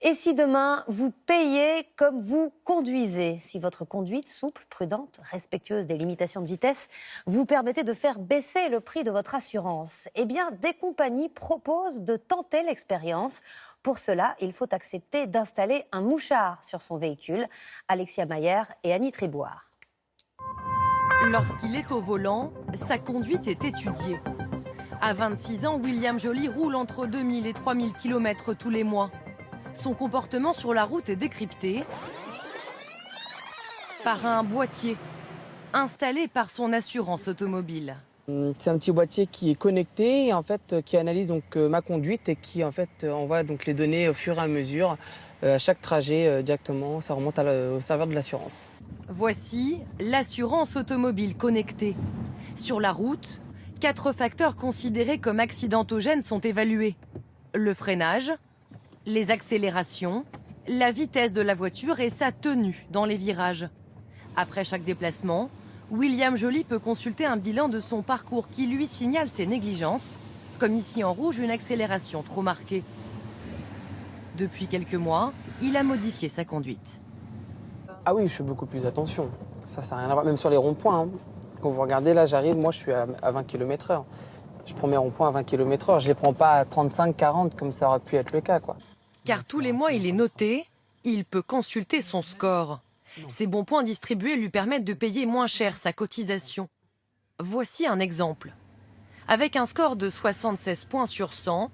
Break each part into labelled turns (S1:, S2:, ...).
S1: Et si demain, vous payez comme vous conduisez, si votre conduite souple, prudente, respectueuse des limitations de vitesse, vous permettez de faire baisser le prix de votre assurance, eh bien, des compagnies proposent de tenter l'expérience. Pour cela, il faut accepter d'installer un mouchard sur son véhicule. Alexia Mayer et Annie Tréboire.
S2: Lorsqu'il est au volant, sa conduite est étudiée. À 26 ans, William Joly roule entre 2000 et 3000 km tous les mois. Son comportement sur la route est décrypté par un boîtier installé par son assurance automobile.
S3: C'est un petit boîtier qui est connecté et en fait qui analyse donc ma conduite et qui en fait envoie donc les données au fur et à mesure à chaque trajet directement. Ça remonte au serveur de l'assurance.
S2: Voici l'assurance automobile connectée. Sur la route, 4 facteurs considérés comme accidentogènes sont évalués. Le freinage, les accélérations, la vitesse de la voiture et sa tenue dans les virages. Après chaque déplacement, William Joly peut consulter un bilan de son parcours qui lui signale ses négligences, comme ici en rouge une accélération trop marquée. Depuis quelques mois, il a modifié sa conduite.
S3: Ah oui, je fais beaucoup plus attention. Ça n'a rien à voir, même sur les ronds-points. Quand vous regardez là, j'arrive, moi je suis à 20 km/h. Je prends mes ronds-points à 20 km/h, je les prends pas à 35-40 comme ça aurait pu être le cas, quoi.
S2: Car tous les mois, il est noté, il peut consulter son score. Ces bons points distribués lui permettent de payer moins cher sa cotisation. Voici un exemple. Avec un score de 76 points sur 100,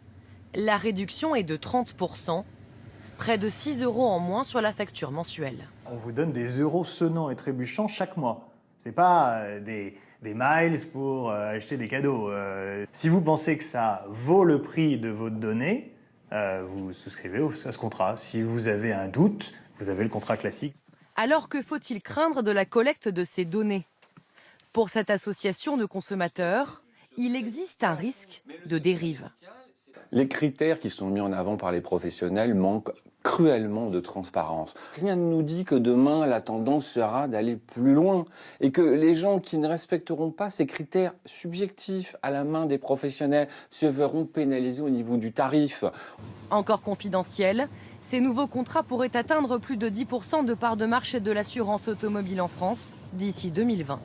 S2: la réduction est de 30%, près de 6 € en moins sur la facture mensuelle.
S4: On vous donne des euros sonnants et trébuchants chaque mois. Ce n'est pas des miles pour acheter des cadeaux. Si vous pensez que ça vaut le prix de votre donnée, vous souscrivez à ce contrat. Si vous avez un doute, vous avez le contrat classique.
S2: Alors que faut-il craindre de la collecte de ces données? Pour cette association de consommateurs, il existe un risque de dérive.
S5: Les critères qui sont mis en avant par les professionnels manquent cruellement de transparence. Rien ne nous dit que demain, la tendance sera d'aller plus loin et que les gens qui ne respecteront pas ces critères subjectifs à la main des professionnels se verront pénalisés au niveau du tarif.
S2: Encore confidentiel, ces nouveaux contrats pourraient atteindre plus de 10% de part de marché de l'assurance automobile en France d'ici 2020.